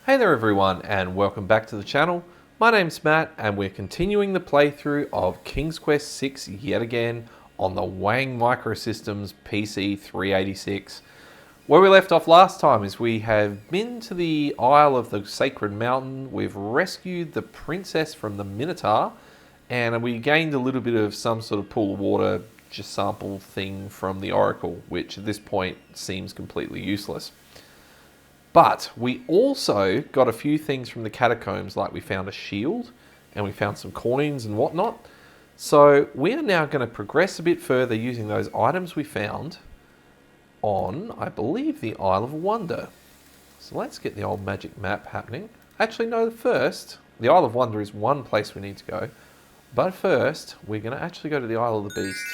Hey there everyone, and welcome back to the channel. My name's Matt and we're continuing the playthrough of King's Quest VI yet again on the Wang Microsystems PC 386. Where we left off last time is we have been to the Isle of the Sacred Mountain, we've rescued the princess from the Minotaur, and we gained a little bit of some sort of pool of water just sample thing from the Oracle, which at this point seems completely useless. But we also got a few things from the catacombs, like we found a shield and we found some coins and whatnot. So we are now going to progress a bit further using those items we found on, I believe, the Isle of Wonder. So let's get the old magic map happening. Actually, no, first, the Isle of Wonder is one place we need to go. But first, we're going to actually go to the Isle of the Beast.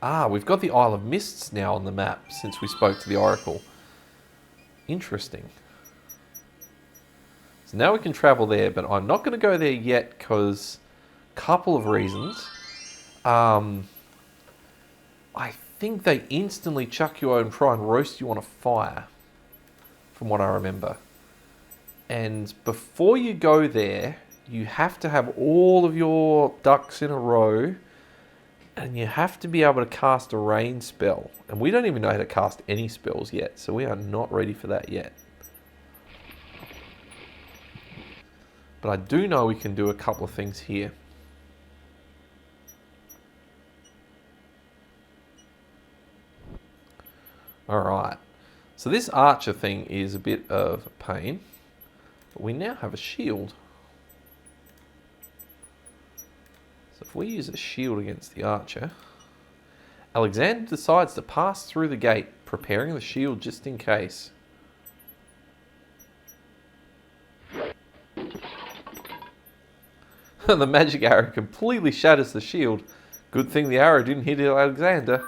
Ah, we've got the Isle of Mists now on the map since we spoke to the Oracle. Interesting. So now we can travel there, but I'm not going to go there yet because a couple of reasons. I think they instantly chuck you over and try and roast you on a fire, from what I remember. And before you go there, you have to have all of your ducks in a row. And you have to be able to cast a rain spell. And we don't even know how to cast any spells yet, so we are not ready for that yet. But I do know we can do a couple of things here. Alright, so this archer thing is a bit of a pain. But we now have a shield. So if we use a shield against the archer, Alexander decides to pass through the gate, preparing the shield just in case. The magic arrow completely shatters the shield. Good thing the arrow didn't hit Alexander.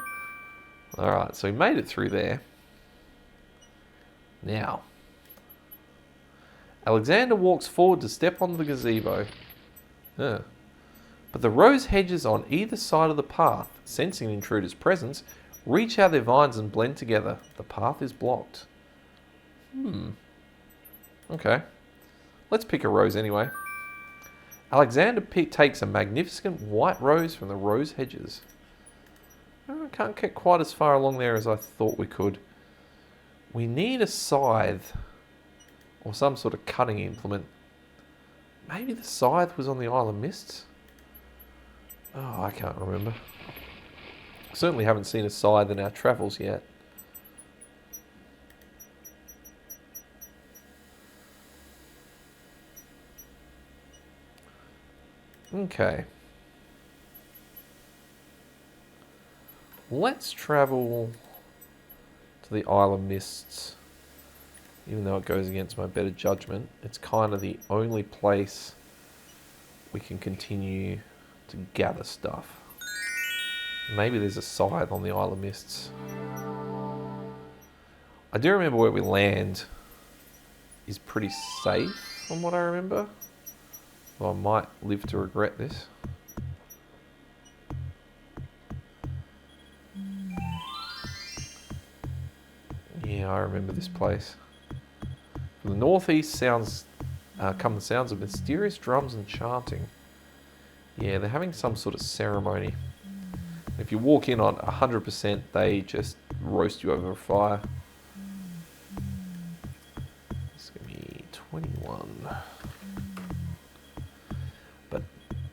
Alright, so we made it through there. Now, Alexander walks forward to step on the gazebo. But the rose hedges on either side of the path, sensing the intruder's presence, reach out their vines and blend together. The path is blocked. Okay. Let's pick a rose anyway. Alexander takes a magnificent white rose from the rose hedges. I can't get quite as far along there as I thought we could. We need a scythe or some sort of cutting implement. Maybe the scythe was on the Isle of Mists? Oh, I can't remember. Certainly haven't seen a scythe in our travels yet. Okay. Let's travel to the Isle of Mists. Even though it goes against my better judgment, it's kind of the only place we can continue to gather stuff. Maybe there's a scythe on the Isle of Mists. I do remember where we land is pretty safe from what I remember. Well, I might live to regret this. Yeah, I remember this place. From the northeast come the sounds of mysterious drums and chanting. Yeah, they're having some sort of ceremony. If you walk in on 100%, they just roast you over a fire. It's going to be 21. But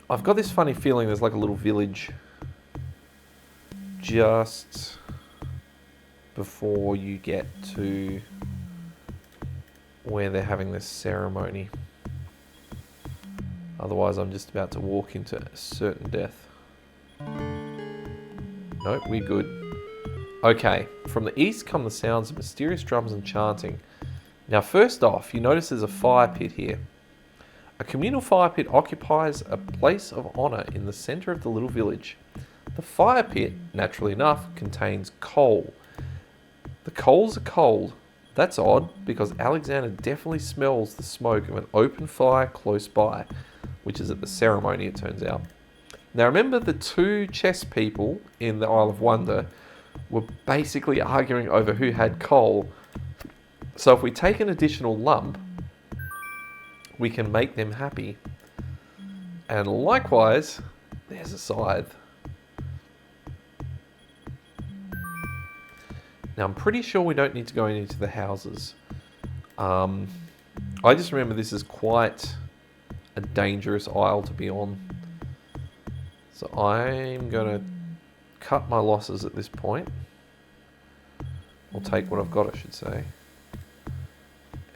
I've got this funny feeling there's like a little village just before you get to where they're having this ceremony. Otherwise, I'm just about to walk into certain death. Nope, we're good. Okay, from the east come the sounds of mysterious drums and chanting. Now, first off, you notice there's a fire pit here. A communal fire pit occupies a place of honor in the center of the little village. The fire pit, naturally enough, contains coal. The coals are cold. That's odd, because Alexander definitely smells the smoke of an open fire close by, which is at the ceremony, it turns out. Now remember the two chess people in the Isle of Wonder were basically arguing over who had coal. So if we take an additional lump, we can make them happy. And likewise, there's a scythe. Now I'm pretty sure we don't need to go into the houses. I just remember this is quite a dangerous aisle to be on. So I'm going to cut my losses at this point. Or take what I've got, I should say.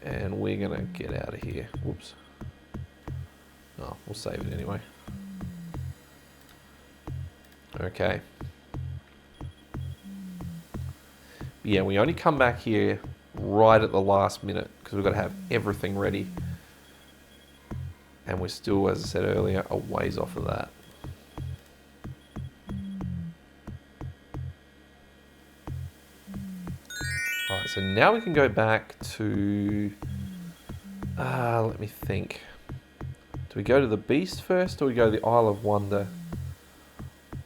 And we're going to get out of here. Whoops. No, we'll save it anyway. Okay. Yeah, we only come back here right at the last minute because we've got to have everything ready. And we're still, as I said earlier, a ways off of that. Alright, so now we can go back to... let me think. Do we go to the Beast first or we go to the Isle of Wonder?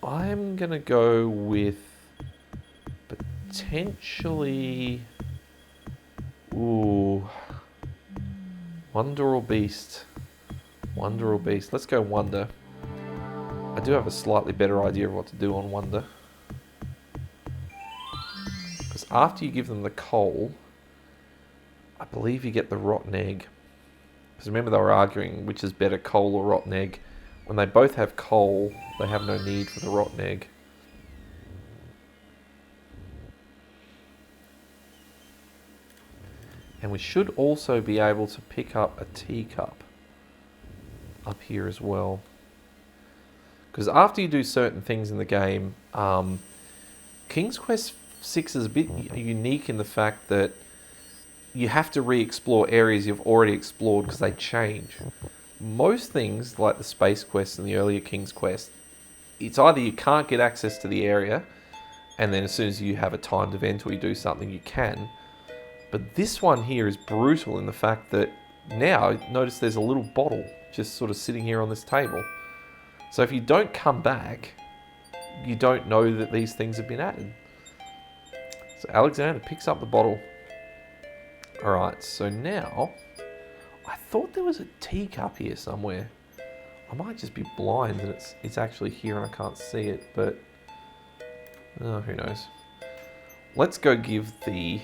I'm going to go with potentially... Ooh. Wonder or Beast? Wonder or Beast? Let's go Wonder. I do have a slightly better idea of what to do on Wonder. Because after you give them the coal, I believe you get the rotten egg. Because remember they were arguing which is better, coal or rotten egg. When they both have coal, they have no need for the rotten egg. And we should also be able to pick up a teacup up here as well. Because after you do certain things in the game, King's Quest 6 is a bit unique in the fact that you have to re-explore areas you've already explored because they change. Most things, like the Space Quest and the earlier King's Quest, it's either you can't get access to the area, and then as soon as you have a timed event or you do something, you can. But this one here is brutal in the fact that now, notice there's a little bottle just sort of sitting here on this table. So if you don't come back, you don't know that these things have been added. So Alexander picks up the bottle. Alright, so now, I thought there was a teacup here somewhere. I might just be blind and it's actually here and I can't see it, but who knows. Let's go give the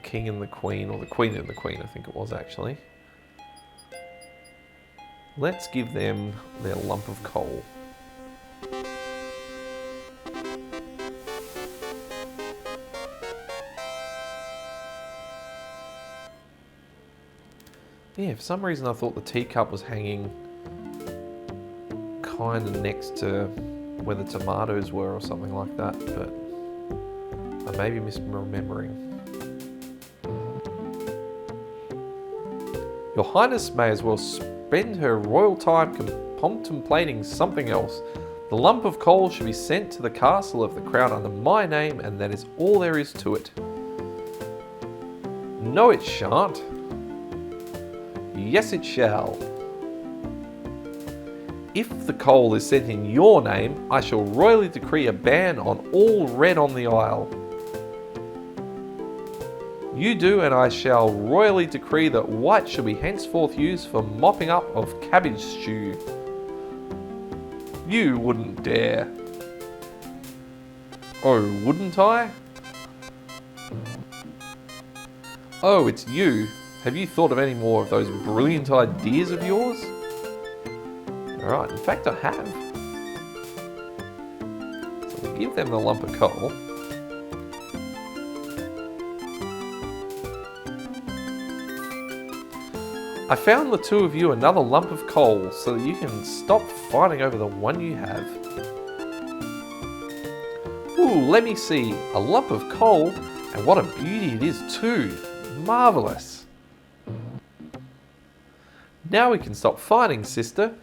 King and the Queen, or the Queen and the Queen I think it was actually. Let's give them their lump of coal. Yeah, for some reason I thought the teacup was hanging kind of next to where the tomatoes were or something like that, but I may be misremembering. Your Highness may as well spend her royal time contemplating something else. The lump of coal should be sent to the castle of the crown under my name, and that is all there is to it. No, it shan't. Yes, it shall. If the coal is sent in your name, I shall royally decree a ban on all red on the isle. You do, and I shall royally decree that white shall be henceforth used for mopping up of cabbage stew. You wouldn't dare. Oh, wouldn't I? Oh, it's you. Have you thought of any more of those brilliant ideas of yours? Alright, in fact I have. So we'll give them the lump of coal. I found the two of you another lump of coal so that you can stop fighting over the one you have. Ooh, let me see. A lump of coal, and what a beauty it is too. Marvellous. Now we can stop fighting, sister.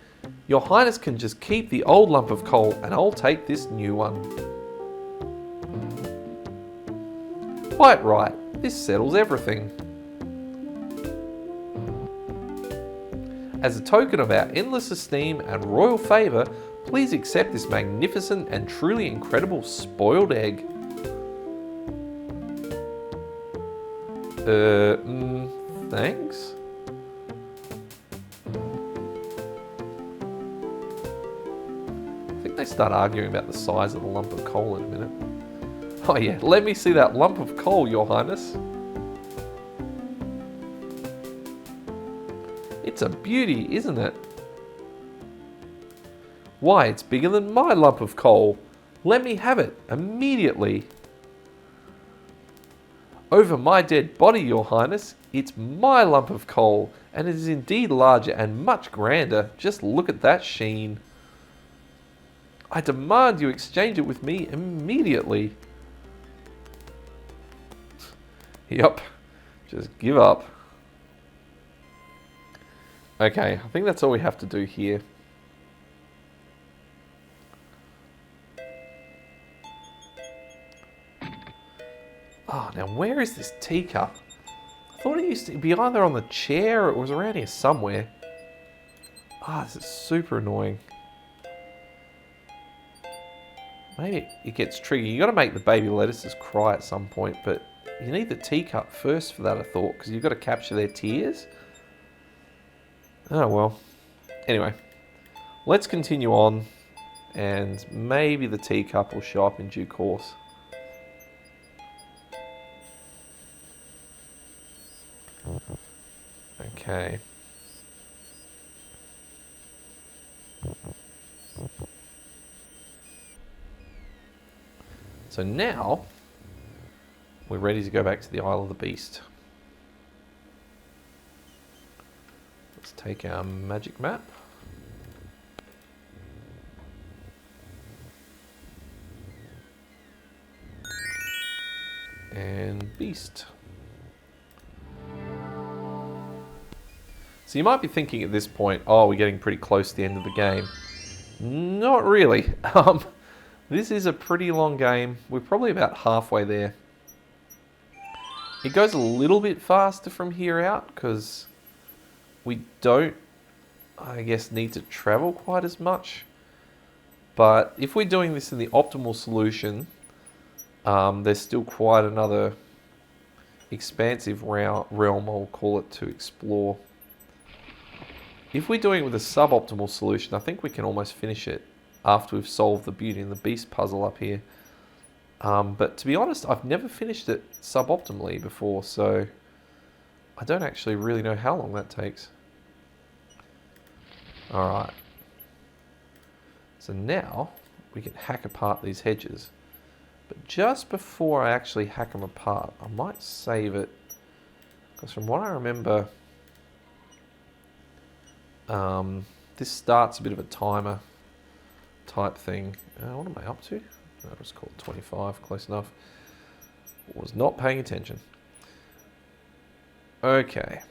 Your Highness can just keep the old lump of coal and I'll take this new one. Quite right. This settles everything. As a token of our endless esteem and royal favour, please accept this magnificent and truly incredible spoiled egg. Thanks. I think they start arguing about the size of the lump of coal in a minute. Oh yeah, let me see that lump of coal, Your Highness. It's a beauty, isn't it? Why, it's bigger than my lump of coal. Let me have it immediately. Over my dead body, Your Highness. It's my lump of coal, and it is indeed larger and much grander. Just look at that sheen. I demand you exchange it with me immediately. Yup, just give up. Okay, I think that's all we have to do here. Oh, now where is this teacup? I thought it used to be either on the chair or it was around here somewhere. Ah, this is super annoying. Maybe it gets tricky. You got to make the baby lettuces cry at some point, but you need the teacup first for that, I thought, because you've got to capture their tears. Oh well. Anyway, let's continue on, and maybe the teacup will show up in due course. Okay. So now we're ready to go back to the Isle of the Beast. Let's take our magic map. And Beast. So you might be thinking at this point, oh, we're getting pretty close to the end of the game. Not really. This is a pretty long game. We're probably about halfway there. It goes a little bit faster from here out because we don't, I guess, need to travel quite as much. But if we're doing this in the optimal solution, there's still quite another expansive realm, I'll call it, to explore. If we're doing it with a suboptimal solution, I think we can almost finish it after we've solved the Beauty and the Beast puzzle up here. But to be honest, I've never finished it suboptimally before, so I don't actually really know how long that takes. Alright. So now we can hack apart these hedges. But just before I actually hack them apart, I might save it. Because from what I remember, this starts a bit of a timer type thing. What am I up to? That was called 25, close enough. Was not paying attention. Okay.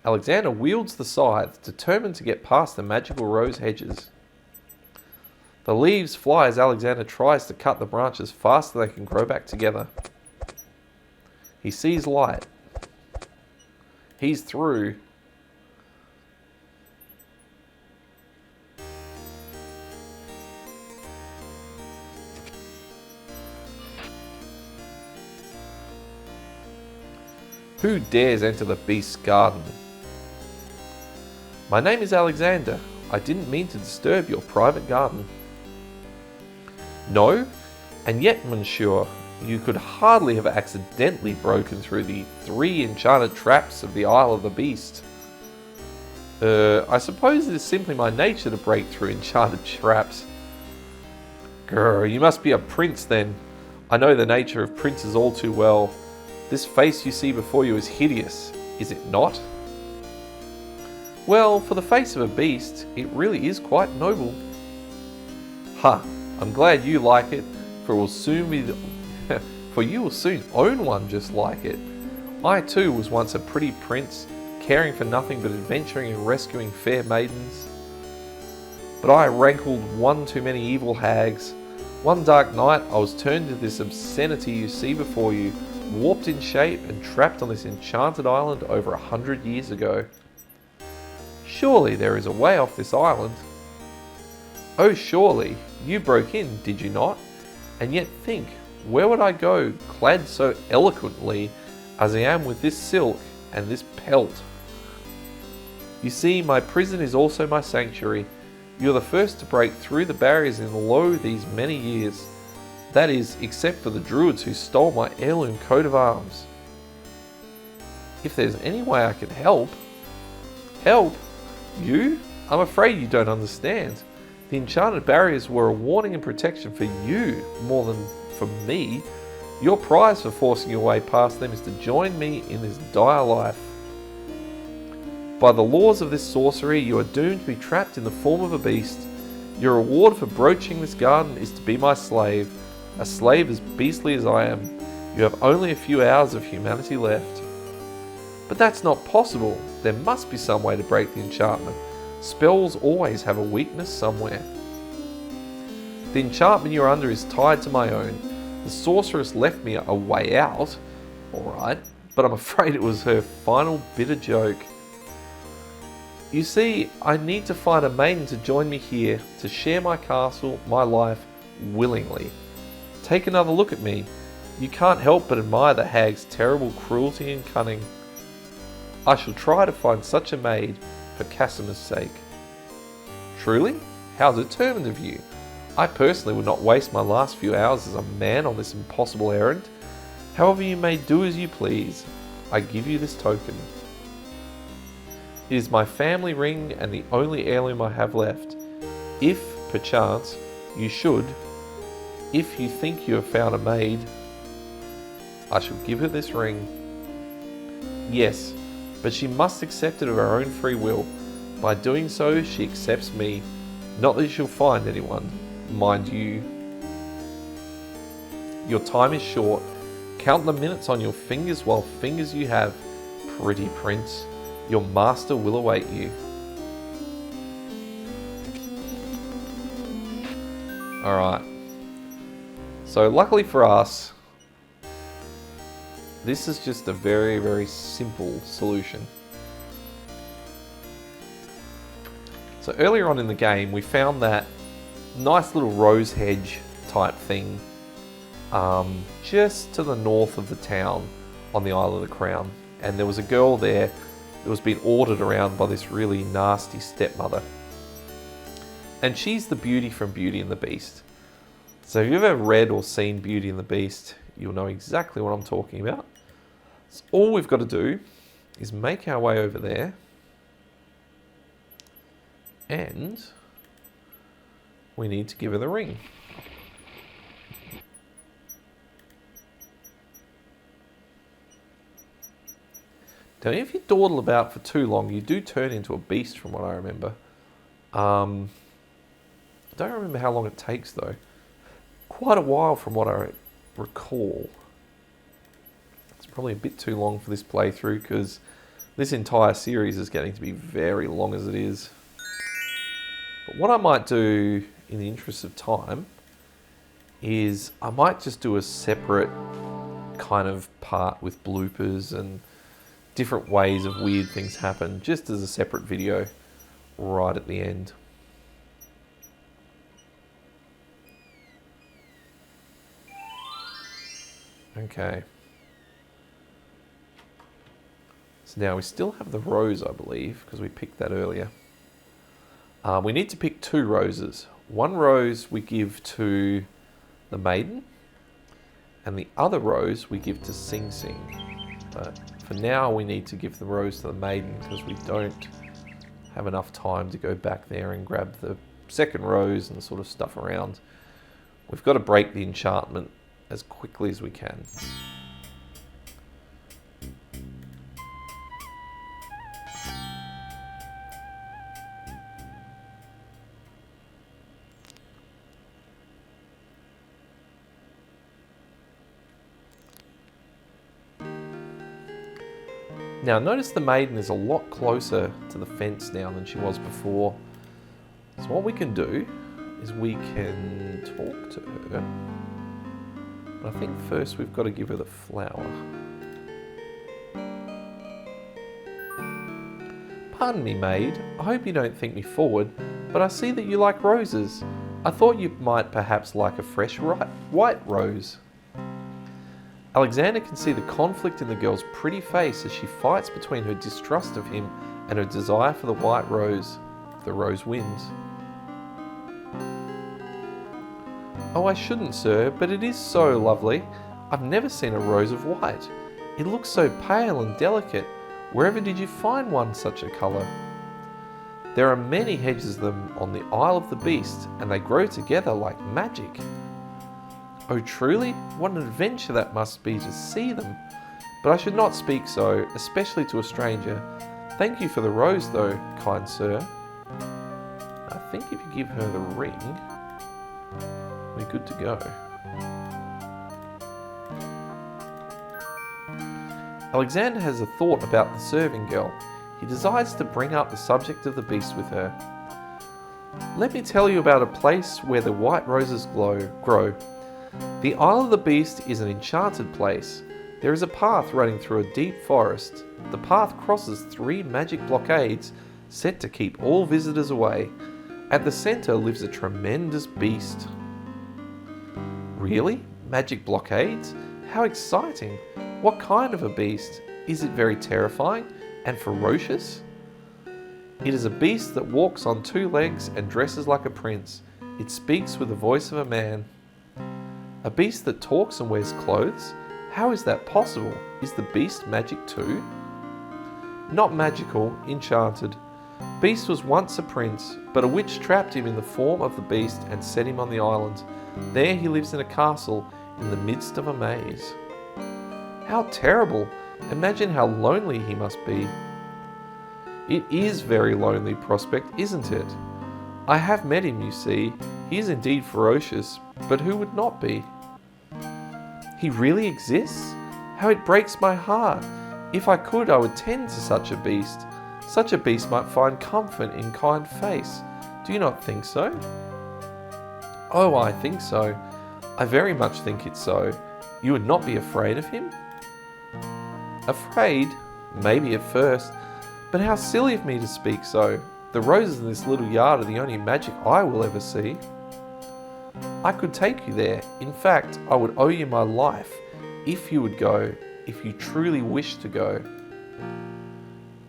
Alexander wields the scythe, determined to get past the magical rose hedges. The leaves fly as Alexander tries to cut the branches faster they can grow back together. He sees light. He's through. Who dares enter the beast's garden? My name is Alexander. I didn't mean to disturb your private garden. No, and yet, monsieur, you could hardly have accidentally broken through the 3 enchanted traps of the Isle of the Beast. I suppose it is simply my nature to break through enchanted traps. Grr, you must be a prince then. I know the nature of princes all too well. This face you see before you is hideous, is it not? Well, for the face of a beast, it really is quite noble. Ha, I'm glad you like it, for you will soon own one just like it. I too was once a pretty prince, caring for nothing but adventuring and rescuing fair maidens. But I rankled one too many evil hags. One dark night I was turned to this obscenity you see before you, warped in shape and trapped on this enchanted island over 100 years ago. Surely there is a way off this island. Oh surely, you broke in, did you not? And yet think, where would I go clad so eloquently as I am with this silk and this pelt? You see, my prison is also my sanctuary. You are the first to break through the barriers in lo these many years. That is, except for the druids who stole my heirloom coat of arms. If there's any way I can help... Help? You? I'm afraid you don't understand. The enchanted barriers were a warning and protection for you more than for me. Your prize for forcing your way past them is to join me in this dire life. By the laws of this sorcery, you are doomed to be trapped in the form of a beast. Your reward for broaching this garden is to be my slave, a slave as beastly as I am. You have only a few hours of humanity left. But that's not possible. There must be some way to break the enchantment. Spells always have a weakness somewhere. The enchantment you're under is tied to my own. The sorceress left me a way out, alright, but I'm afraid it was her final bitter joke. You see, I need to find a maiden to join me here, to share my castle, my life, willingly. Take another look at me. You can't help but admire the hag's terrible cruelty and cunning. I shall try to find such a maid for Casimir's sake. Truly? How determined of you. I personally would not waste my last few hours as a man on this impossible errand. However, you may do as you please. I give you this token. It is my family ring and the only heirloom I have left. If, perchance, you should, if you think you have found a maid, I shall give her this ring. Yes, but she must accept it of her own free will. By doing so, she accepts me. Not that she'll find anyone, mind you. Your time is short. Count the minutes on your fingers while fingers you have. Pretty prince, your master will await you. Alright. So luckily for us, this is just a very, very simple solution. So earlier on in the game, we found that nice little rose hedge type thing just to the north of the town on the Isle of the Crown. And there was a girl there that was being ordered around by this really nasty stepmother. And she's the beauty from Beauty and the Beast. So if you've ever read or seen Beauty and the Beast, you'll know exactly what I'm talking about. So all we've got to do is make our way over there. And we need to give her the ring. Now, if you dawdle about for too long, you do turn into a beast from what I remember. I don't remember how long it takes though. Quite a while from what I recall. It's probably a bit too long for this playthrough because this entire series is getting to be very long as it is. But what I might do in the interest of time is I might just do a separate kind of part with bloopers and different ways of weird things happen, just as a separate video right at the end. Okay. So now we still have the rose, I believe, because we picked that earlier. We need to pick 2 roses. One rose we give to the maiden, and the other rose we give to Sing Sing. But for now we need to give the rose to the maiden because we don't have enough time to go back there and grab the second rose and sort of stuff around. We've got to break the enchantment as quickly as we can. Now notice the maiden is a lot closer to the fence now than she was before. So what we can do is we can talk to her. But I think first we've got to give her the flower. Pardon me, maid. I hope you don't think me forward, but I see that you like roses. I thought you might perhaps like a fresh white rose. Alexander can see the conflict in the girl's pretty face as she fights between her distrust of him and her desire for the white rose. The rose wins. Oh, I shouldn't, sir, but it is so lovely. I've never seen a rose of white. It looks so pale and delicate. Wherever did you find one such a colour? There are many hedges of them on the Isle of the Beast, and they grow together like magic. Oh truly, what an adventure that must be to see them. But I should not speak so, especially to a stranger. Thank you for the rose though, kind sir. I think if you give her the ring, we're good to go. Alexander has a thought about the serving girl. He decides to bring up the subject of the beast with her. Let me tell you about a place where the white roses grow. The Isle of the Beast is an enchanted place. There is a path running through a deep forest. The path crosses 3 magic blockades set to keep all visitors away. At the centre lives a tremendous beast. Really? Magic blockades? How exciting! What kind of a beast? Is it very terrifying and ferocious? It is a beast that walks on 2 legs and dresses like a prince. It speaks with the voice of a man. A beast that talks and wears clothes? How is that possible? Is the beast magic too? Not magical, enchanted. Beast was once a prince, but a witch trapped him in the form of the beast and set him on the island. There he lives in a castle in the midst of a maze. How terrible! Imagine how lonely he must be. It is very lonely prospect, isn't it? I have met him, you see. He is indeed ferocious, but who would not be? He really exists? How it breaks my heart. If I could, I would tend to such a beast. Such a beast might find comfort in kind face. Do you not think so? Oh, I think so. I very much think it so. You would not be afraid of him? Afraid? Maybe at first. But how silly of me to speak so. The roses in this little yard are the only magic I will ever see. I could take you there. In fact, I would owe you my life if you would go, if you truly wish to go.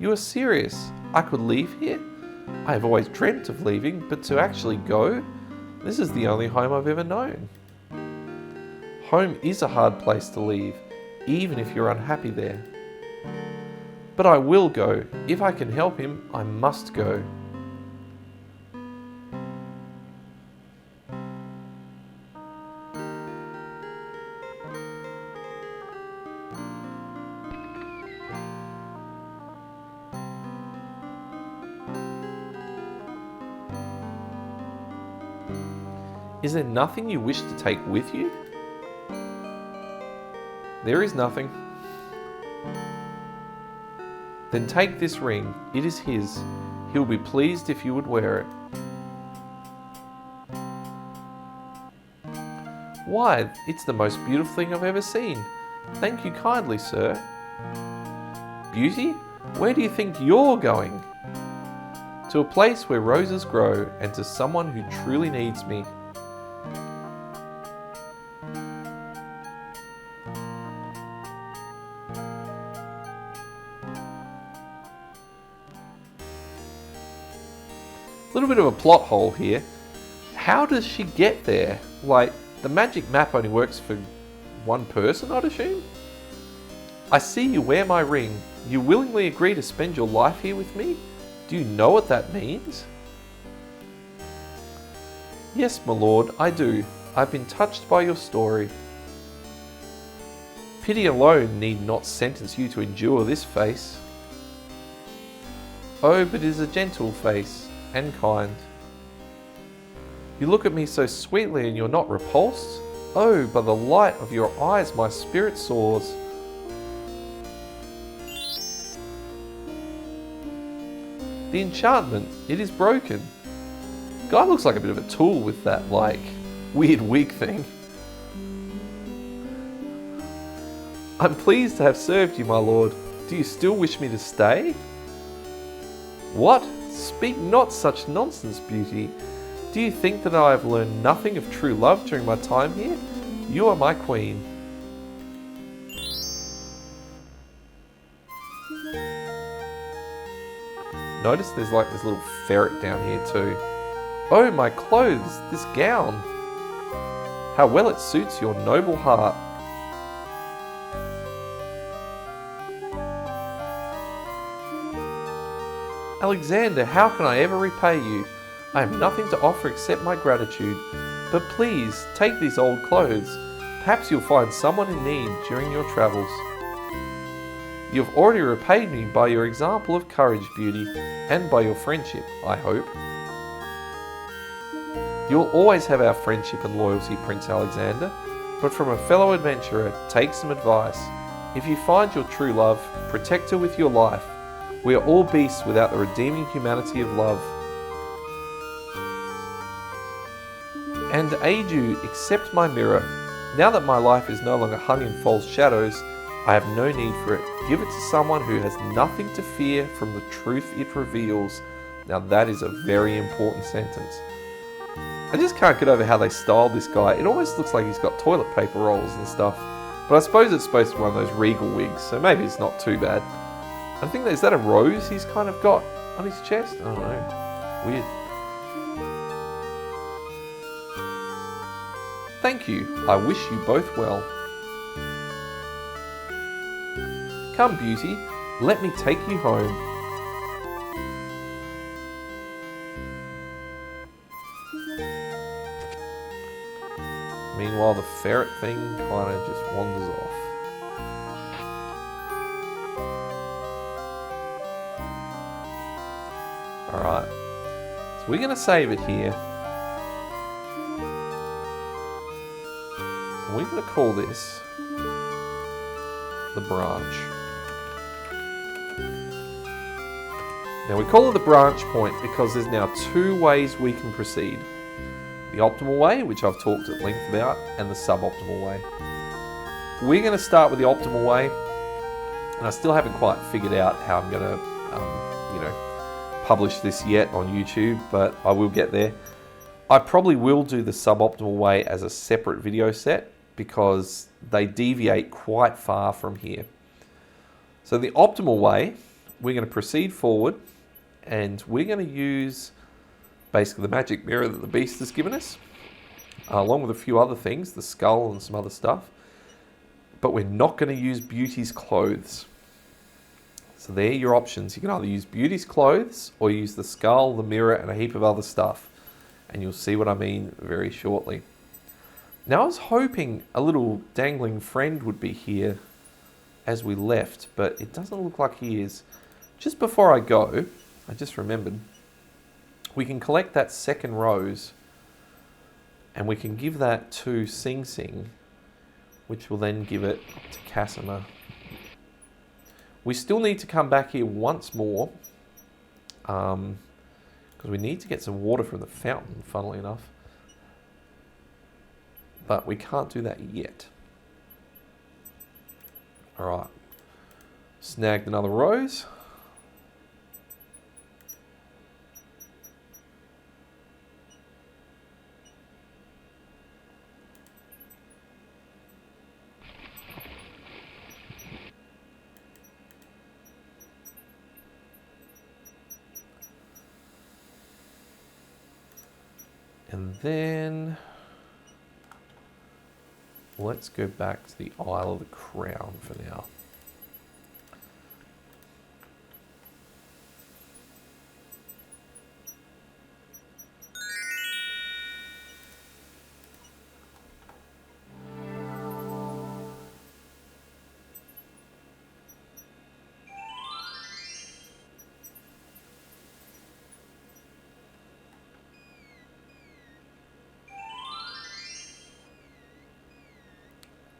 You are serious? I could leave here? I have always dreamt of leaving, but to actually go? This is the only home I've ever known. Home is a hard place to leave, even if you're unhappy there. But I will go. If I can help him, I must go. Is there nothing you wish to take with you? There is nothing. Then take this ring. It is his. He will be pleased if you would wear it. Why, it's the most beautiful thing I've ever seen. Thank you kindly, sir. Beauty? Where do you think you're going? To a place where roses grow and to someone who truly needs me. A little bit of a plot hole here. How does she get there? Like, the magic map only works for one person, I'd assume? I see you wear my ring. You willingly agree to spend your life here with me? Do you know what that means? Yes, my lord, I do. I've been touched by your story. Pity alone need not sentence you to endure this face. Oh, but it is a gentle face. And kind. You look at me so sweetly and you're not repulsed? Oh, by the light of your eyes my spirit soars. The enchantment, it is broken. Guy looks like a bit of a tool with that, like, weird wig thing. I'm pleased to have served you, my lord. Do you still wish me to stay? What? Speak not such nonsense, beauty. Do you think that I have learned nothing of true love during my time here? You are my queen. Notice there's like this little ferret down here too. Oh, my clothes, this gown. How well it suits your noble heart. Alexander, how can I ever repay you? I have nothing to offer except my gratitude. But please, take these old clothes. Perhaps you'll find someone in need during your travels. You have already repaid me by your example of courage, Beauty, and by your friendship, I hope. You will always have our friendship and loyalty, Prince Alexander, but from a fellow adventurer, take some advice. If you find your true love, protect her with your life. We are all beasts without the redeeming humanity of love. And Aju, accept my mirror. Now that my life is no longer hung in false shadows, I have no need for it. Give it to someone who has nothing to fear from the truth it reveals. Now that is a very important sentence. I just can't get over how they styled this guy. It almost looks like he's got toilet paper rolls and stuff. But I suppose it's supposed to be one of those regal wigs, so maybe it's not too bad. I think is that a rose he's kind of got on his chest? I don't know. Weird. Thank you. I wish you both well. Come, Beauty, let me take you home. Meanwhile, the ferret thing kind of just wanders off. Alright, so we're going to save it here. And we're going to call this the branch. Now we call it the branch point because there's now two ways we can proceed. The optimal way, which I've talked at length about, and the suboptimal way. We're going to start with the optimal way, and I still haven't quite figured out how I'm going to, publish this yet on YouTube, but I will get there. I probably will do the suboptimal way as a separate video set because they deviate quite far from here. So the optimal way, we're going to proceed forward, and we're going to use basically the magic mirror that the beast has given us, along with a few other things, the skull and some other stuff. But we're not going to use Beauty's clothes. So there are your options. You can either use Beauty's clothes or use the skull, the mirror, and a heap of other stuff. And you'll see what I mean very shortly. Now I was hoping a little dangling friend would be here as we left, but it doesn't look like he is. Just before I go, I just remembered, we can collect that second rose and we can give that to Sing Sing, which will then give it to Casimir. We still need to come back here once more because we need to get some water from the fountain, funnily enough. But we can't do that yet. Alright. Snagged another rose. And then let's go back to the Isle of the Crown for now.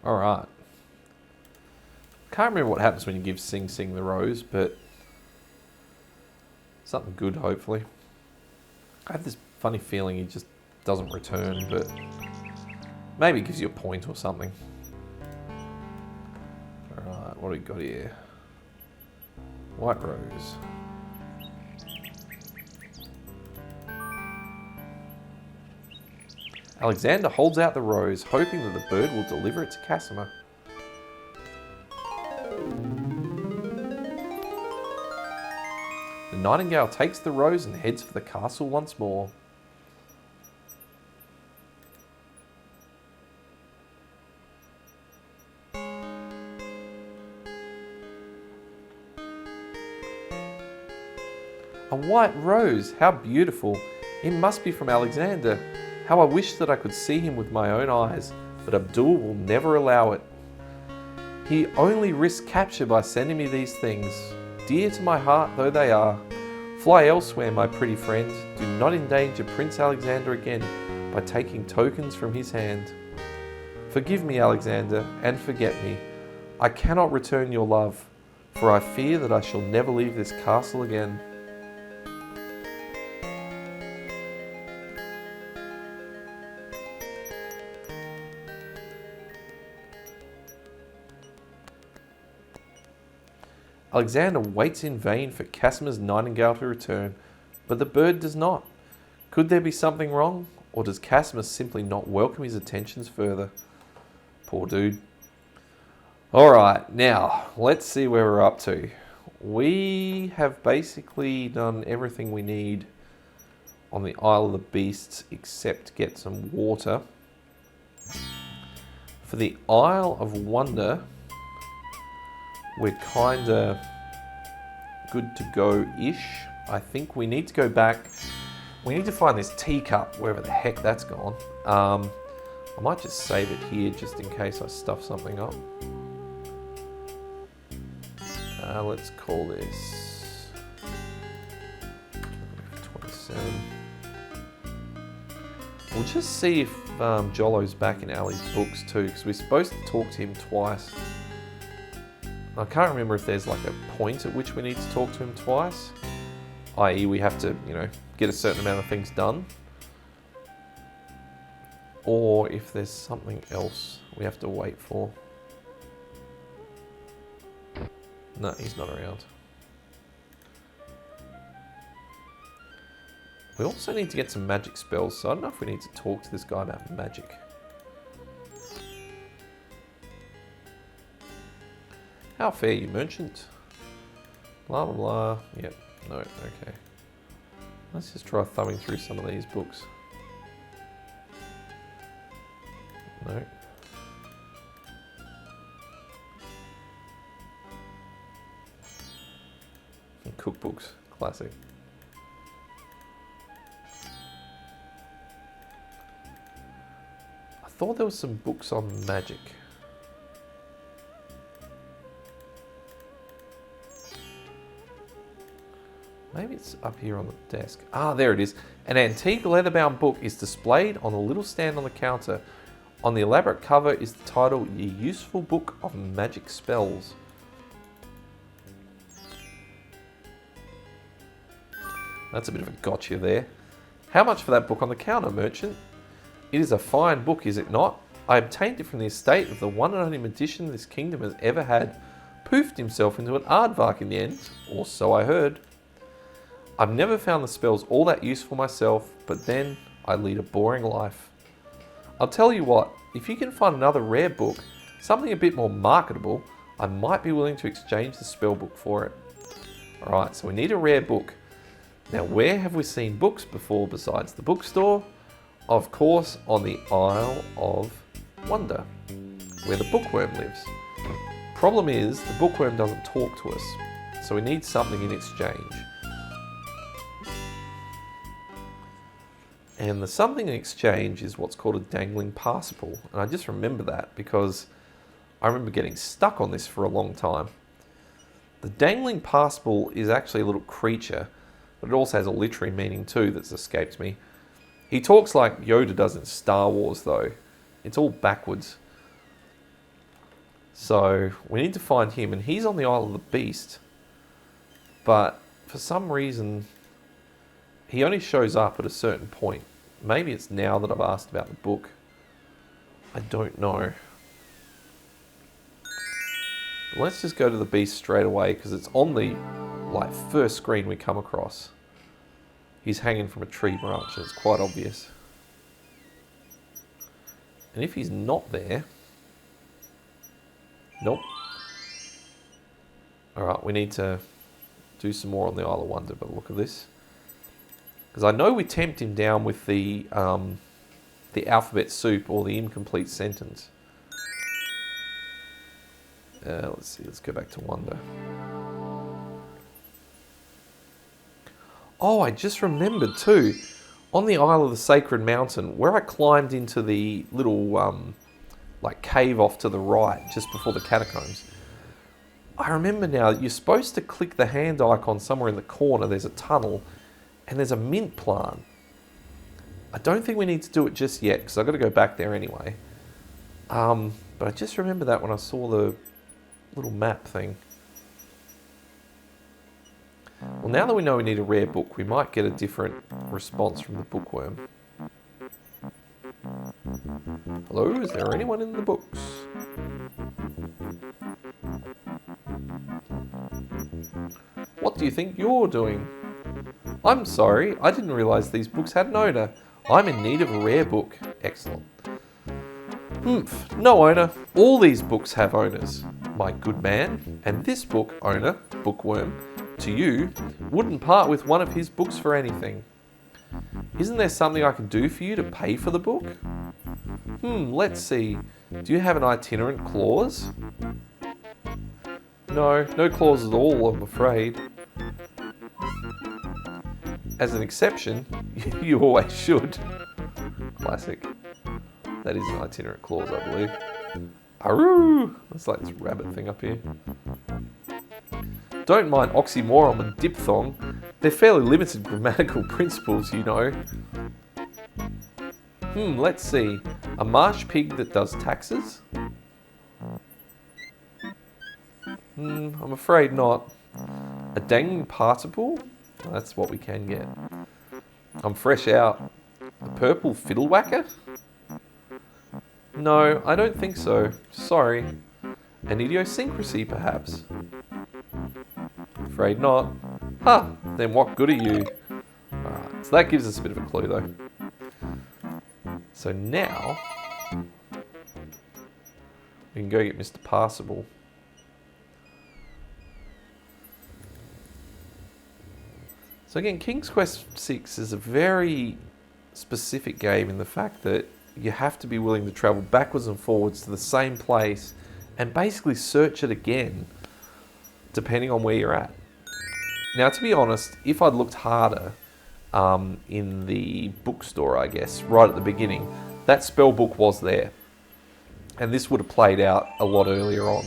Alright. Can't remember what happens when you give Sing Sing the rose, but something good, hopefully. I have this funny feeling he just doesn't return, but maybe it gives you a point or something. Alright, what do we got here? White rose. Alexander holds out the rose, hoping that the bird will deliver it to Casimir. The nightingale takes the rose and heads for the castle once more. A white rose, how beautiful. It must be from Alexander. How I wish that I could see him with my own eyes, but Abdul will never allow it. He only risks capture by sending me these things. Dear to my heart though they are, fly elsewhere, my pretty friend. Do not endanger Prince Alexander again by taking tokens from his hand. Forgive me, Alexander, and forget me. I cannot return your love, for I fear that I shall never leave this castle again. Alexander waits in vain for Casimir's nightingale to return, but the bird does not. Could there be something wrong, or does Casimir simply not welcome his attentions further? Poor dude. Alright, now, let's see where we're up to. We have basically done everything we need on the Isle of the Beasts except get some water. For the Isle of Wonder, we're kinda good to go-ish. I think we need to go back. We need to find this teacup, wherever the heck that's gone. I might just save it here just in case I stuff something up. Let's call this 27. We'll just see if Jollo's back in Ali's books too, because we're supposed to talk to him twice. I can't remember if there's like a point at which we need to talk to him twice, i.e. we have to, get a certain amount of things done, or if there's something else we have to wait for. No, he's not around. We also need to get some magic spells, so I don't know if we need to talk to this guy about magic. How fare you, merchant? Blah, blah, blah. Yep, no, okay. Let's just try thumbing through some of these books. No. Cookbooks, classic. I thought there was some books on magic. Maybe it's up here on the desk. Ah, there it is. An antique leather-bound book is displayed on the little stand on the counter. On the elaborate cover is the title, A Useful Book of Magic Spells. That's a bit of a gotcha there. How much for that book on the counter, merchant? It is a fine book, is it not? I obtained it from the estate of the one and only magician this kingdom has ever had. Poofed himself into an aardvark in the end, or so I heard. I've never found the spells all that useful myself, but then I lead a boring life. I'll tell you what, if you can find another rare book, something a bit more marketable, I might be willing to exchange the spell book for it. Alright, so we need a rare book. Now, where have we seen books before besides the bookstore? Of course, on the Isle of Wonder, where the bookworm lives. Problem is, the bookworm doesn't talk to us, so we need something in exchange. And the something in exchange is what's called a dangling participle. And I just remember that because I remember getting stuck on this for a long time. The dangling participle is actually a little creature, but it also has a literary meaning too that's escaped me. He talks like Yoda does in Star Wars though. It's all backwards. So we need to find him, and he's on the Isle of the Beast. But for some reason, he only shows up at a certain point. Maybe it's now that I've asked about the book. I don't know. But let's just go to the beast straight away because it's on the first screen we come across. He's hanging from a tree branch and it's quite obvious. And if he's not there... Nope. Alright, we need to do some more on the Isle of Wonder by the look of this. Because I know we tempt him down with the alphabet soup or the incomplete sentence. Let's see, let's go back to Wonder. Oh, I just remembered too, on the Isle of the Sacred Mountain, where I climbed into the little like cave off to the right, just before the catacombs. I remember now, you're supposed to click the hand icon somewhere in the corner, there's a tunnel, and there's a mint plant. I don't think we need to do it just yet, because I've got to go back there anyway. But I just remember that when I saw the little map thing. Well, now that we know we need a rare book, we might get a different response from the bookworm. Hello, is there anyone in the books? What do you think you're doing? I'm sorry, I didn't realise these books had an owner. I'm in need of a rare book. Excellent. Humph, no owner. All these books have owners, my good man. And this book, owner, bookworm, to you, wouldn't part with one of his books for anything. Isn't there something I can do for you to pay for the book? Let's see. Do you have an itinerant clause? No, no clause at all, I'm afraid. As an exception, you always should. Classic. That is an itinerant clause, I believe. Aroo! It's like this rabbit thing up here. Don't mind oxymoron and diphthong. They're fairly limited grammatical principles, you know. Let's see. A marsh pig that does taxes? I'm afraid not. A dangling participle? That's what we can get. I'm fresh out. A purple fiddle whacker? No, I don't think so. Sorry. An idiosyncrasy, perhaps? Afraid not. Huh, then what good are you? Alright, so that gives us a bit of a clue though. So now, we can go get Mr. Passable. So again, King's Quest VI is a very specific game in the fact that you have to be willing to travel backwards and forwards to the same place and basically search it again, depending on where you're at. Now, to be honest, if I'd looked harder in the bookstore, I guess, right at the beginning, that spell book was there. And this would have played out a lot earlier on.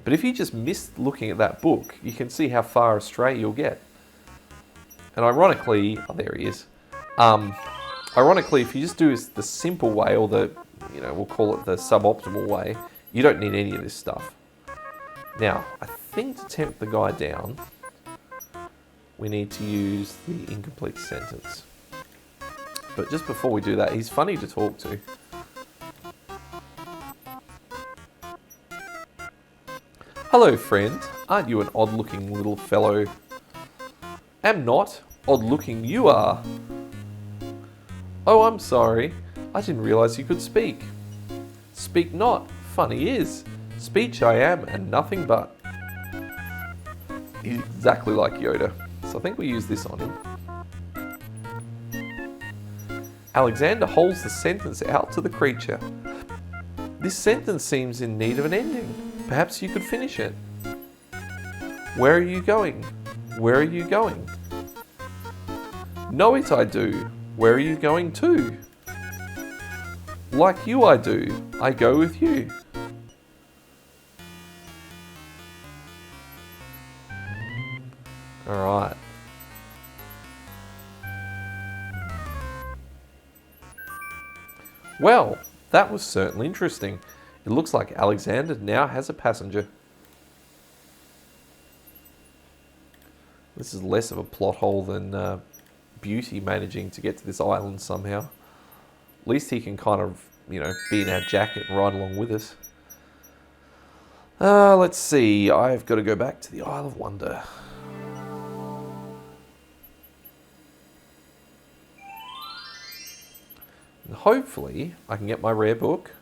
But if you just missed looking at that book, you can see how far astray you'll get. And ironically, oh, there he is. Ironically, if you just do the simple way, or the, we'll call it the suboptimal way, you don't need any of this stuff. Now, I think to tempt the guy down, we need to use the incomplete sentence. But just before we do that, he's funny to talk to. Hello, friend. Aren't you an odd-looking little fellow? Am not. Odd-looking you are. Oh, I'm sorry. I didn't realise you could speak. Speak not. Funny is. Speech I am, and nothing but. He's exactly like Yoda. So I think we use this on him. Alexander holds the sentence out to the creature. This sentence seems in need of an ending. Perhaps you could finish it. Where are you going? Where are you going? Know it I do. Where are you going to? Like you I do. I go with you. Alright. Well, that was certainly interesting. It looks like Alexander now has a passenger. This is less of a plot hole than Beauty managing to get to this island somehow. At least he can kind of, be in our jacket and ride along with us. Let's see. I've got to go back to the Isle of Wonder. hopefully I can get my rare book.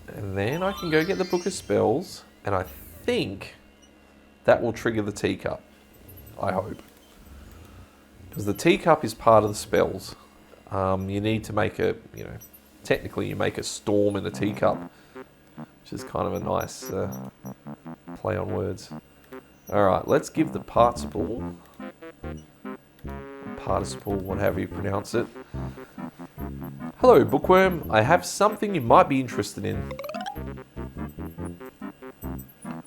And then I can go get the Book of Spells. And I think that will trigger the teacup. I hope. Because the teacup is part of the spells. You need to make a, technically you make a storm in a teacup. Which is kind of a nice play on words. Alright, let's give the participle, whatever you pronounce it. Hello, bookworm. I have something you might be interested in.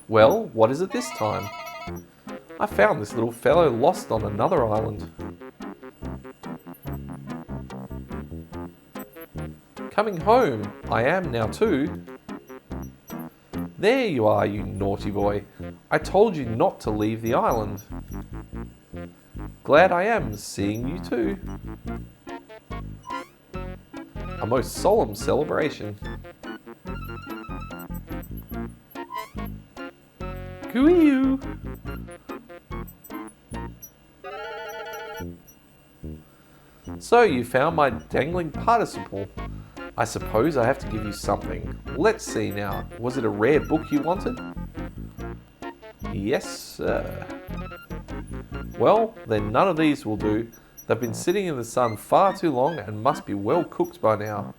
Well, what is it this time? I found this little fellow lost on another island. Coming home, I am now too. There you are, you naughty boy. I told you not to leave the island. Glad I am seeing you too. A most solemn celebration. Coo-ee-oo. So you found my dangling participle. I suppose I have to give you something. Let's see now. Was it a rare book you wanted? Yes, sir. Well, then none of these will do. They've been sitting in the sun far too long and must be well cooked by now.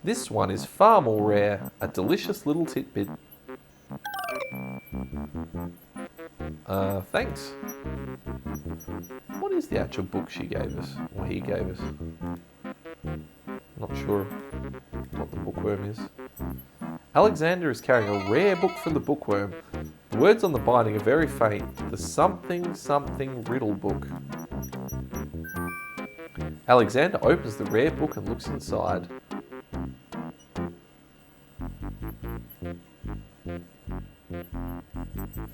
This one is far more rare. A delicious little tidbit. Thanks. What is the actual book she gave us, or he gave us? Not sure what the bookworm is. Alexander is carrying a rare book from the bookworm. The words on the binding are very faint. The something something riddle book. Alexander opens the rare book and looks inside.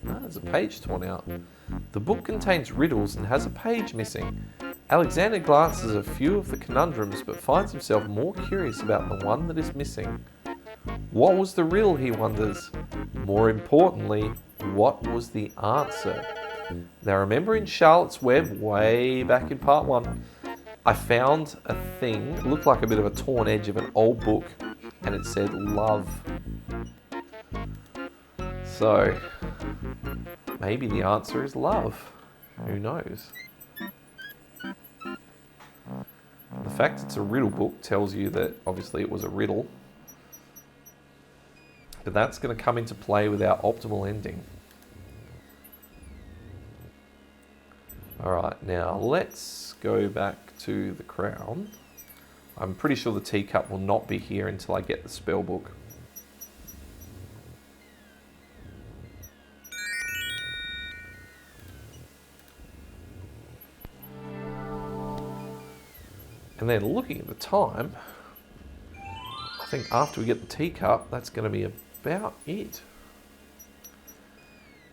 There's a page torn out. The book contains riddles and has a page missing. Alexander glances at a few of the conundrums but finds himself more curious about the one that is missing. What was the riddle, he wonders? More importantly, what was the answer? Now remember in Charlotte's Web, way back in part 1, I found a thing, it looked like a bit of a torn edge of an old book, and it said love. So, maybe the answer is love. Who knows? The fact it's a riddle book tells you that obviously it was a riddle. But that's going to come into play with our optimal ending. Alright, now let's go back to the crown. I'm pretty sure the teacup will not be here until I get the spell book. And then looking at the time, I think after we get the teacup, that's going to be about it.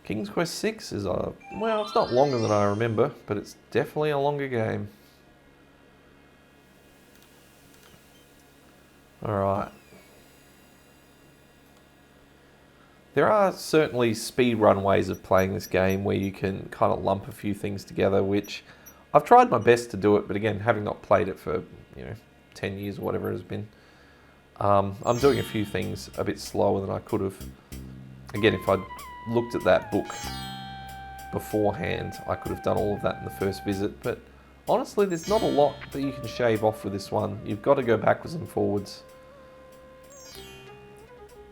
King's Quest 6 is well, it's not longer than I remember, but it's definitely a longer game. Alright. There are certainly speedrun ways of playing this game where you can kind of lump a few things together, which I've tried my best to do it, but again, having not played it for, 10 years or whatever it has been, I'm doing a few things a bit slower than I could have. Again, if I'd looked at that book beforehand, I could have done all of that in the first visit, but honestly, there's not a lot that you can shave off with this one. You've got to go backwards and forwards.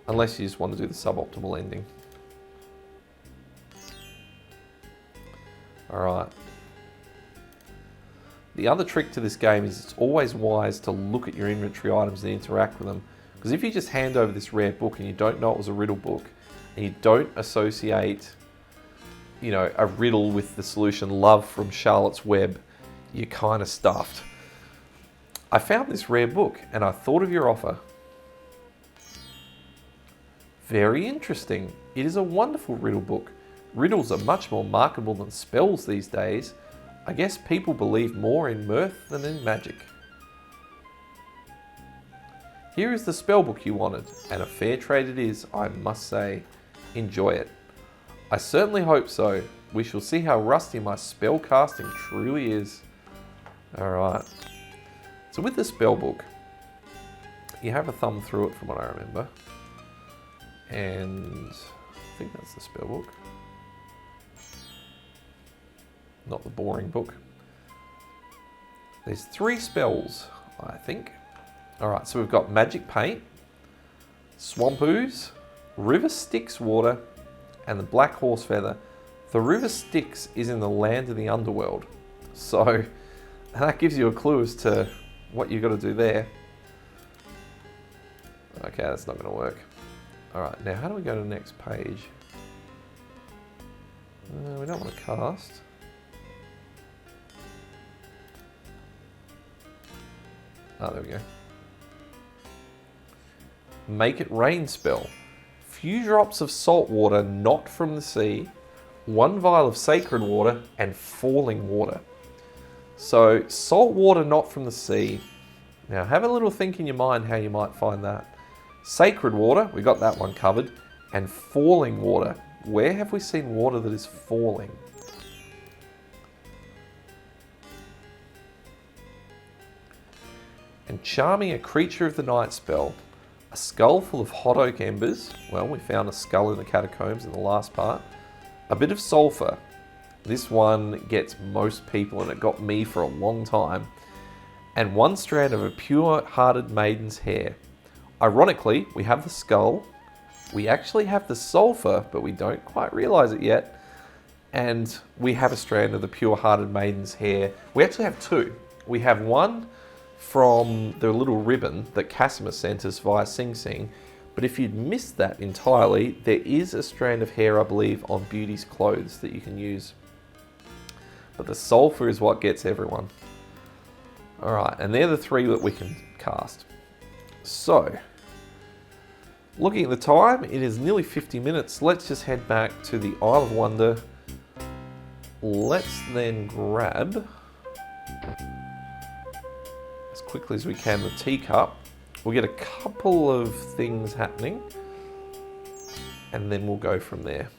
Unless you just want to do the suboptimal ending. Alright. The other trick to this game is it's always wise to look at your inventory items and interact with them. Because if you just hand over this rare book and you don't know it was a riddle book, and you don't associate, a riddle with the solution love from Charlotte's Web, you're kind of stuffed. I found this rare book and I thought of your offer. Very interesting. It is a wonderful riddle book. Riddles are much more marketable than spells these days. I guess people believe more in mirth than in magic. Here is the spellbook you wanted, and a fair trade it is, I must say. Enjoy it. I certainly hope so. we shall see how rusty my spell casting truly is. Alright. So with the spell book, you have a thumb through it from what I remember. And I think that's the spell book. Not the boring book. There's 3 spells, I think. Alright, so we've got Magic Paint, Swamp Ooze, River Styx Water, and the Black Horse Feather. The River Styx is in the land of the underworld. So that gives you a clue as to what you've got to do there. Okay, that's not going to work. Alright, now how do we go to the next page? We don't want to cast. Oh, there we go. Make it rain spell. Few drops of salt water not from the sea, 1 vial of sacred water, and falling water. So, salt water not from the sea. Now, have a little think in your mind how you might find that. Sacred water, we got that one covered. And falling water. Where have we seen water that is falling? And charming a creature of the night spell. A skull full of hot oak embers. Well, we found a skull in the catacombs in the last part. A bit of sulfur. This one gets most people, and it got me for a long time. And 1 strand of a pure-hearted maiden's hair. Ironically, we have the skull. We actually have the sulfur, but we don't quite realize it yet. And we have a strand of the pure-hearted maiden's hair. We actually have 2. We have one from the little ribbon that Casimir sent us via Sing Sing. But if you'd missed that entirely, there is a strand of hair, I believe, on Beauty's clothes that you can use. But the sulfur is what gets everyone. Alright, and they're the 3 that we can cast. So, looking at the time, it is nearly 50 minutes. Let's just head back to the Isle of Wonder. Let's then grab, as quickly as we can, the teacup. We'll get a couple of things happening, and then we'll go from there.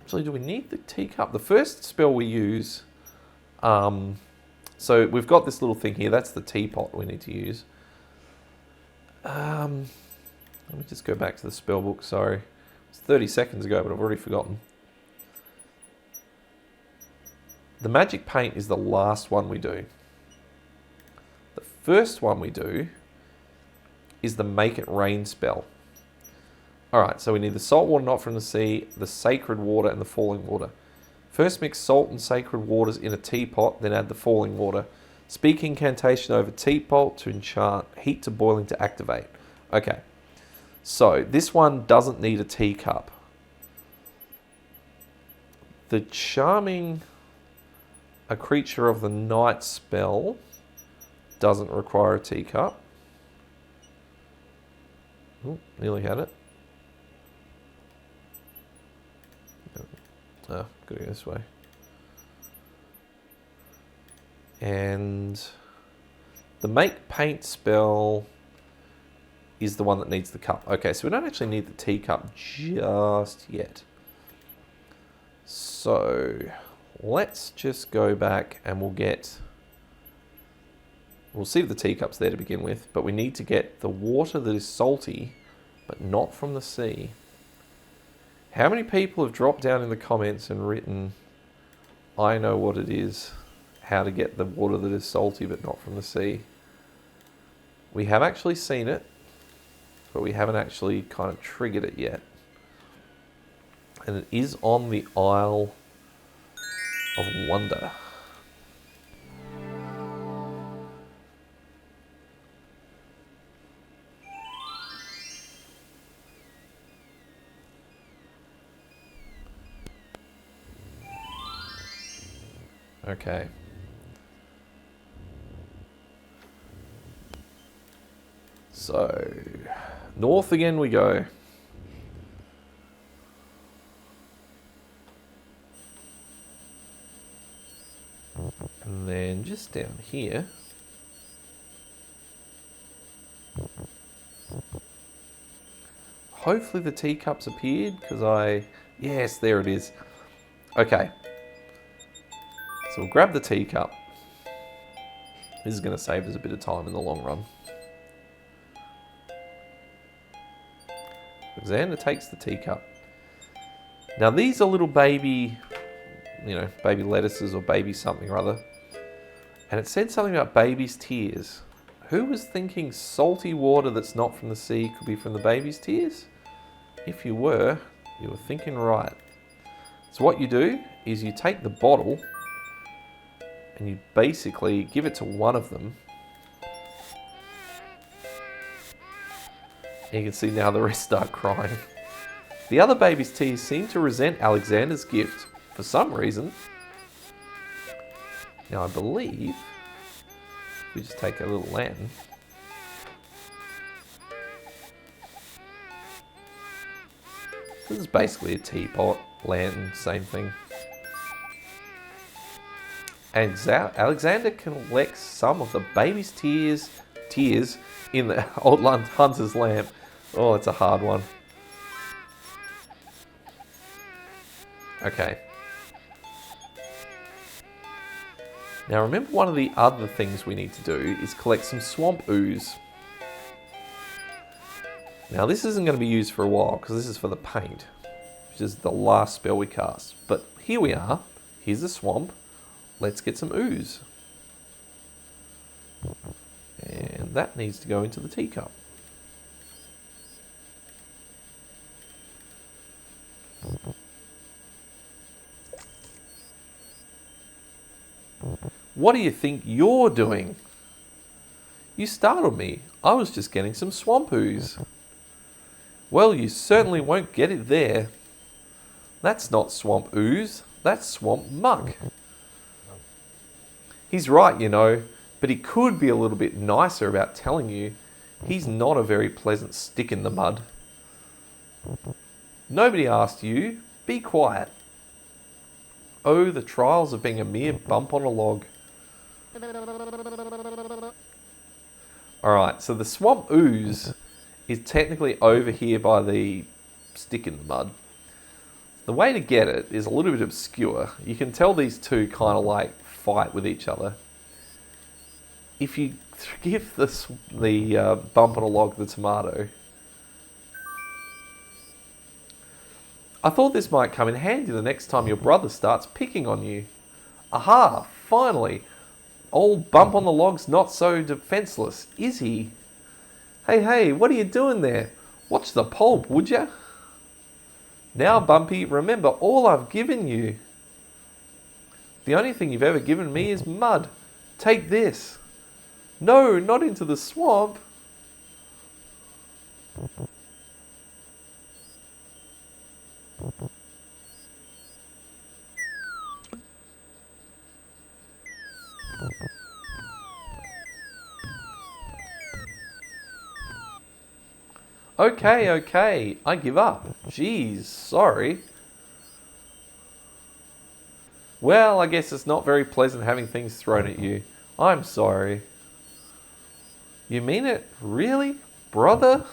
Actually, do we need the teacup? The first spell we use, so we've got this little thing here. That's the teapot we need to use. Let me just go back to the spell book. Sorry. It's 30 seconds ago, but I've already forgotten. The magic paint is the last one we do. The first one we do is the make it rain spell. Alright, so we need the salt water not from the sea, the sacred water, and the falling water. First mix salt and sacred waters in a teapot, then add the falling water. Speak incantation over teapot to enchant, heat to boiling to activate. Okay, so this one doesn't need a teacup. The charming a creature of the night spell doesn't require a teacup. Ooh, nearly had it. Oh, gotta go this way. And the make paint spell is the one that needs the cup. Okay, so we don't actually need the teacup just yet. So let's just go back and we'll see if the teacup's there to begin with, but we need to get the water that is salty, but not from the sea. How many people have dropped down in the comments and written, I know what it is, how to get the water that is salty but not from the sea? We have actually seen it, but we haven't actually kind of triggered it yet. And it is on the Isle of Wonder. Okay. So, north again we go. And then just down here, hopefully the teacup's appeared because yes, there it is. Okay. So we'll grab the teacup. This is going to save us a bit of time in the long run. Alexander takes the teacup. Now these are little baby, baby lettuces or baby something or other. And it said something about baby's tears. Who was thinking salty water that's not from the sea could be from the baby's tears? If you were thinking right. So what you do is you take the bottle and you basically give it to one of them. And you can see now the rest start crying. The other baby's tears seem to resent Alexander's gift for some reason. Now I believe we just take a little lantern. This is basically a teapot, lantern, same thing. And Alexander collects some of the baby's tears in the old hunter's lamp. Oh, it's a hard one. Okay. Now remember, one of the other things we need to do is collect some swamp ooze. Now this isn't going to be used for a while because this is for the paint, which is the last spell we cast. But here we are. Here's the swamp. Let's get some ooze. And that needs to go into the teacup. What do you think you're doing? You startled me. I was just getting some swamp ooze. Well, you certainly won't get it there. That's not swamp ooze. That's swamp muck. He's right, but he could be a little bit nicer about telling you he's not a very pleasant stick in the mud. Nobody asked you. Be quiet. Oh, the trials of being a mere bump on a log. Alright, so the swamp ooze is technically over here by the stick in the mud. The way to get it is a little bit obscure. You can tell these two kind of like fight with each other. If you give the bump on a log the tomato, I thought this might come in handy the next time your brother starts picking on you. Aha, finally. Old Bump on the Log's not so defenseless, is he? Hey, what are you doing there? Watch the pulp, would ya? Now, Bumpy, remember all I've given you. The only thing you've ever given me is mud. Take this. No, not into the swamp. Okay, I give up. Jeez, sorry. Well, I guess it's not very pleasant having things thrown at you. I'm sorry. You mean it? Really? Brother?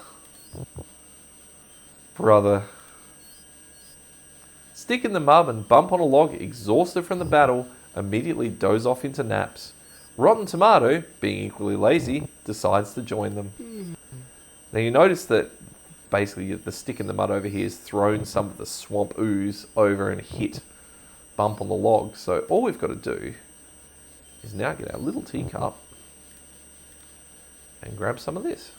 Brother. Stick in the mud and Bump on a Log, exhausted from the battle, immediately doze off into naps. Rotten Tomato, being equally lazy, decides to join them. Now you notice that basically the stick in the mud over here has thrown some of the swamp ooze over and hit Bump on the Log. So all we've got to do is now get our little teacup and grab some of this.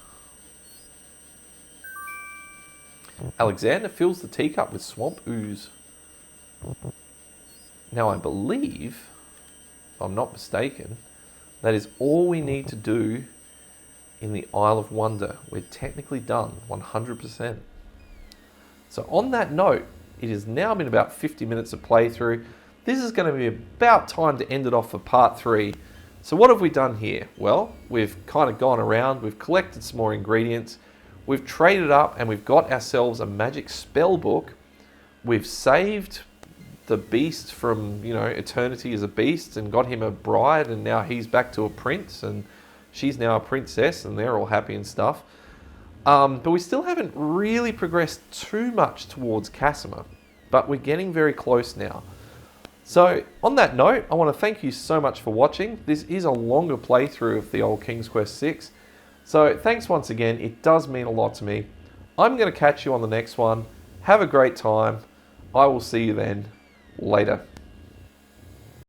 Alexander fills the teacup with swamp ooze. Now I believe, if I'm not mistaken, that is all we need to do in the Isle of Wonder. We're technically done, 100%. So on that note, it has now been about 50 minutes of playthrough. This is going to be about time to end it off for part 3. So what have we done here? Well, we've kind of gone around, we've collected some more ingredients, we've traded up and we've got ourselves a magic spell book. We've saved the beast from, eternity as a beast and got him a bride, and now he's back to a prince and she's now a princess and they're all happy and stuff. But we still haven't really progressed too much towards Casimir, but we're getting very close now. So on that note, I want to thank you so much for watching. This is a longer playthrough of the old King's Quest 6. So thanks once again, it does mean a lot to me. I'm going to catch you on the next one. Have a great time. I will see you then. Later.